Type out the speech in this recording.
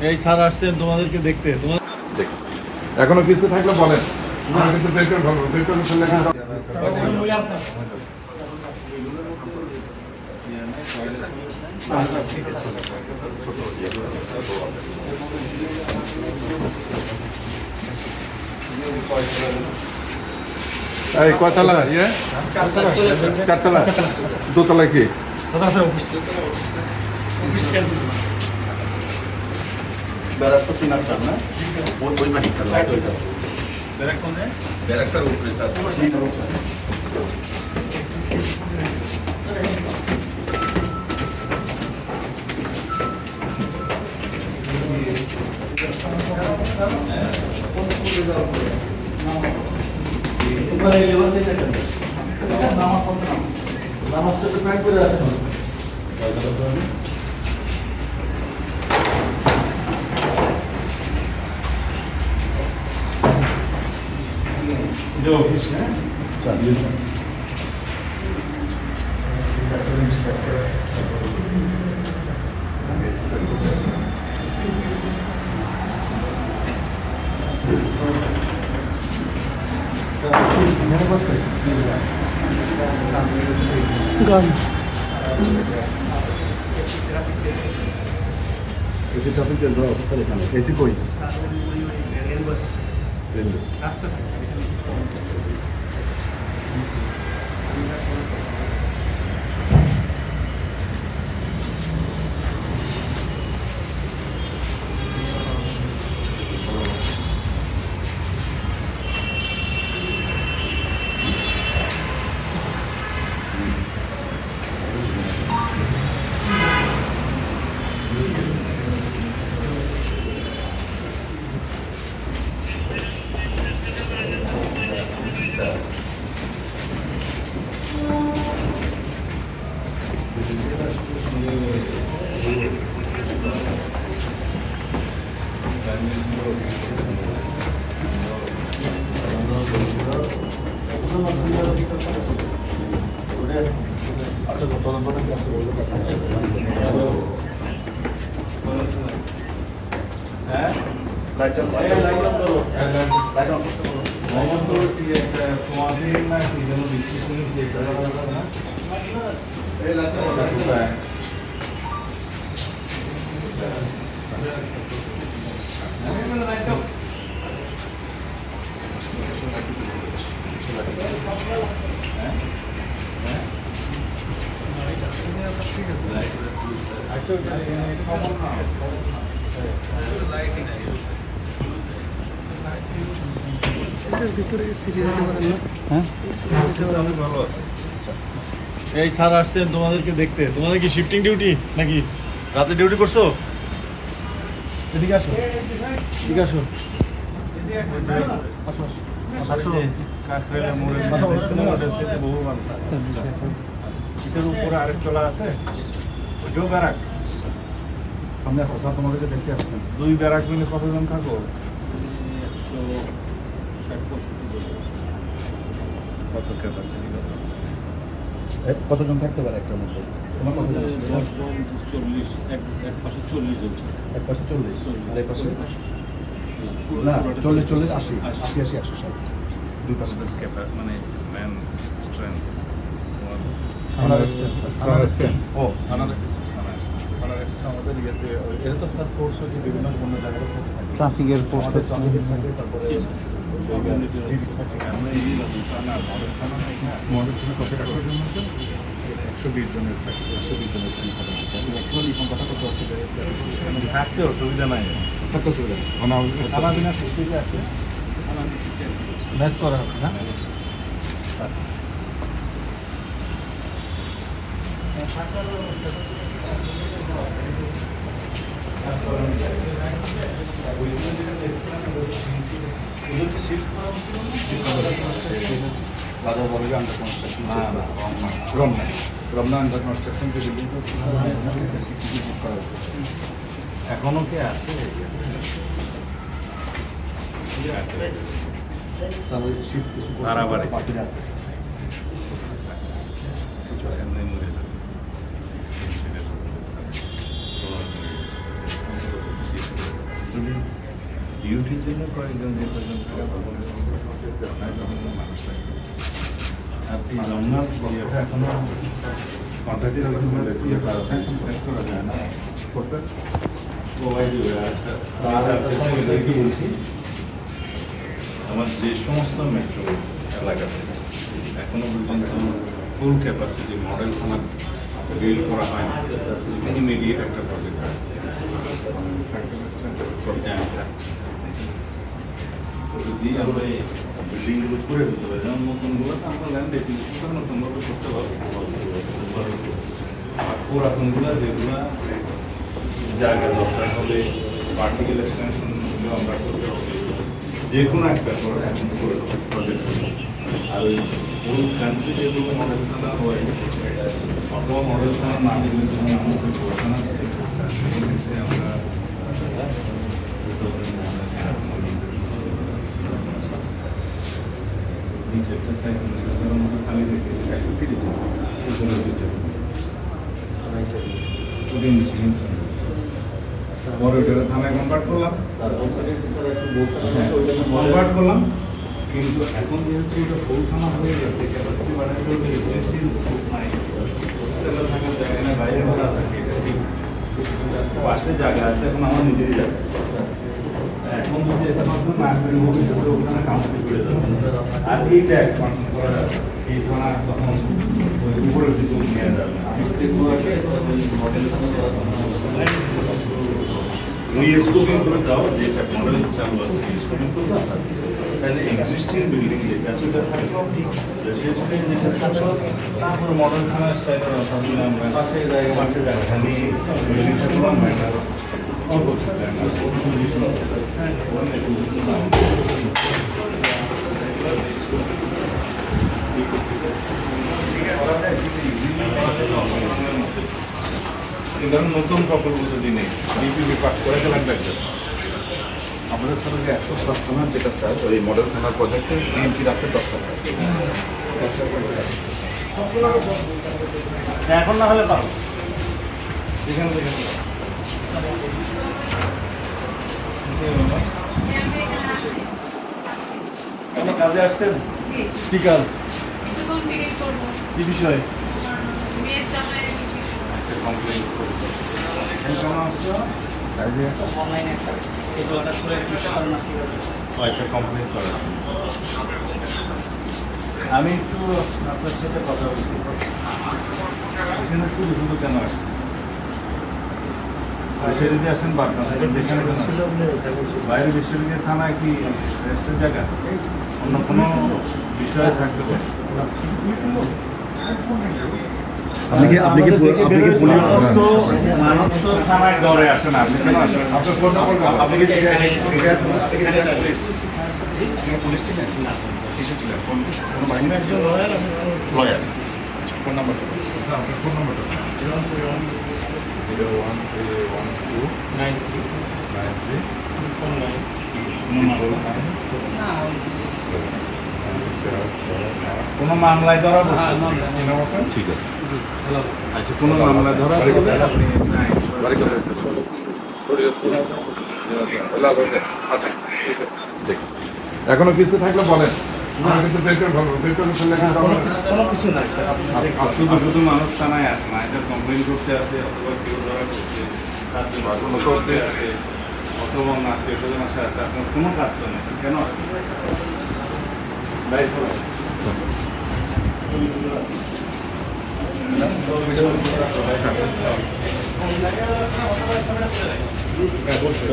এই স্যার আসছেন তোমাদেরকে দেখতে। তোমাদের এখনো কিছু থাকলে বলেন, কিন্তু বের করে ফেলবো, বের করে ফেললে এই কয়তলা? ইয়ে চারতলা, দোতলা কি? ব্যারাকটা 3 আর 4 না? ওই মাটিটা লাইট ওইটা। ব্যারাক কোনে? ব্যারাকটার উপরে স্যার। উপরে লেবার সাইড একটা নামাজ পড়তে না, নামাজটা তো প্রায় করে আছে। যে অফিস হ্যাঁ এসি ট্রাফিক কেন্দ্র অফিসার এখানে। এসি কই? এই স্যার আসছেন তোমাদেরকে দেখতে। তোমাদের কি শিফটিং ডিউটি নাকি রাতে ডিউটি করছো? এদিকে আসো, এদিকে আসো। এটার উপরে আরেক তলা আছে, ওইটাও ব্যারাক। সামনে হোসা তোমাদেরকে দেখতে আসছেন। 2 ব্যারাক মিলে কতজন থাকো? কত ক্যাপাসিটি? কতজন থাকতে পারে একটার মধ্যে? তোমার কতজন? 40, এক পাশে 40 জন। এক পাশে 40 আর এক পাশে না 40 80 160 দুই পাশে মানে ম্যান স্ট্রেংথ ও আমাদের ইয়েতে এটা তো স্যার ফোর্স হচ্ছে বিভিন্ন জায়গায় ট্রাফিকের ফোর্স ট্রাফিক থাকে, তারপরে $120 জনের থাকে, 120 জনের স্ট্রেন্থ থাকে। অ্যাকচুয়ালি সংখ্যাটা কত আছে থাকতে অসুবিধা নাই, থাকতে অসুবিধা নেই। সারাদিনের সুস্থিতে আছে, ম্যাচ করা হবে না। রাজা বলে যে under construction, Ramna under construction যে বিল্ডিংটা করা হচ্ছে এখনো কে আছে? পার্টি আছে। ডিউটির জন্য কয়েকজন যে কয়েকজন মানুষ লাগে আর এই লম্বা ইয়েটা এখনো কন্ট্রাক্টের করা যায় না করতে আমার যে সমস্ত মেট্রো এলাকাতে এখনো পর্যন্ত ফুল ক্যাপাসিটি মডেল থানা বিল্ড করা হয় না ইমিডিয়েট একটা প্রজেক্ট যদি আমরা এই বিল্ডিংগুলো করে দিতে পারি যেমন নতুনগুলো তো আমরা ল্যান্ড এক্সিকিউশন নতুনভাবে করতে পারবো আর পুরাতনগুলো যেগুলো জায়গা দরকার হলে পার্টিকেল এক্সটেনশন আমরা করতে হবে যে কোনো একটা করে এখন করে প্রজেক্ট আর ওই ফুল কান্ট্রি যেগুলো মডেল থানা হয় অথবা মডেল থানা না দিলে আমাদের পুরাতনা আমরা নিচেরটা সাইকেলের মতো খালি রেখে পরে ওইটা থানায় কনভার্ট করলাম কনভার্ট করলাম কিন্তু এখন যেহেতু ওটা ফুল থানা হয়ে গেছে ক্যাপাসিটি বাড়াতে হবে রেসিডেন্সিয়াল স্কোপ নাই সেলার থাকার জায়গা না বাইরে ভাড়া থাকে এটা ঠিক পাশে জায়গা আছে এখন আমার নিজেরই জায়গা এখন যদি এক্সপানশন না করি ভবিষ্যতে ওখানে কাউন্সিল করে যাবে আর এইটা এক্সপানশন করা যাবে এই থানা তখন ওই উপরের দিকে নিয়ে যাবে ওই স্কোপিং করে দাও যেটা মডেল চালু আছে স্কোপিং করে দাও তাহলে এক্সিস্টিং বিল্ডিং যেটা সেটা থাকলো ঠিক সেটা থাকলো তারপর মডেল থানা স্টাইল সামনে আমরা পাশে জায়গা খালি বিল্ডিং শুরু হয় না নতুন প্রকল্প যদি নেই ডিপিপি পাস করে লাগবে আমাদের স্যার যে 107 থানার যেটা স্যার ওই মডেল থানার প্রজেক্টে ডিএমপির আছে 10টা স্যার এখন না হলে পাবো যেখানে যেখানে আপনি কাজে আসছেন কি কাজ কি বিষয় আমি একটু আপনার সাথে কথা বলছি এখানে শুধু শুধু কেন আসছি যদি আসেন যেখানে বাইরে বিশ্ববিদ্যালয় থানায় কি রেস্টের জায়গা অন্য কোনো বিষয়ে থাকতে পারে আপনি কি পুলিশ মানুষ তো থানায় ডরে আসেন আপনি কেন আসেন আপনার ফোন নম্বর আপনি কি পুলিশ ছিলেন কিসে ছিলেন কোনো বাহিনী ছিলেন লয়ার ফোন নাম্বারটা আপনার ফোন নাম্বারটা কোনো মামলায় ধরা ঠিক আছে আচ্ছা কোনো মামলায় ধরা বাড়ি কোথায় আচ্ছা দেখুন এখনো কিছু থাকলে বলেন কিন্তু কোনো কিছু নাই শুধু শুধু মানুষ থানায় আসে না এটা কমপ্লেন করতে আসে অথবা কেউ ধরা করছে কোনো করতে আসে অথবা আত্মীয় স্বজন আসে আছে আপনার কোনো কাজ তো নেই কেন আসবে হ্যাঁ বলছি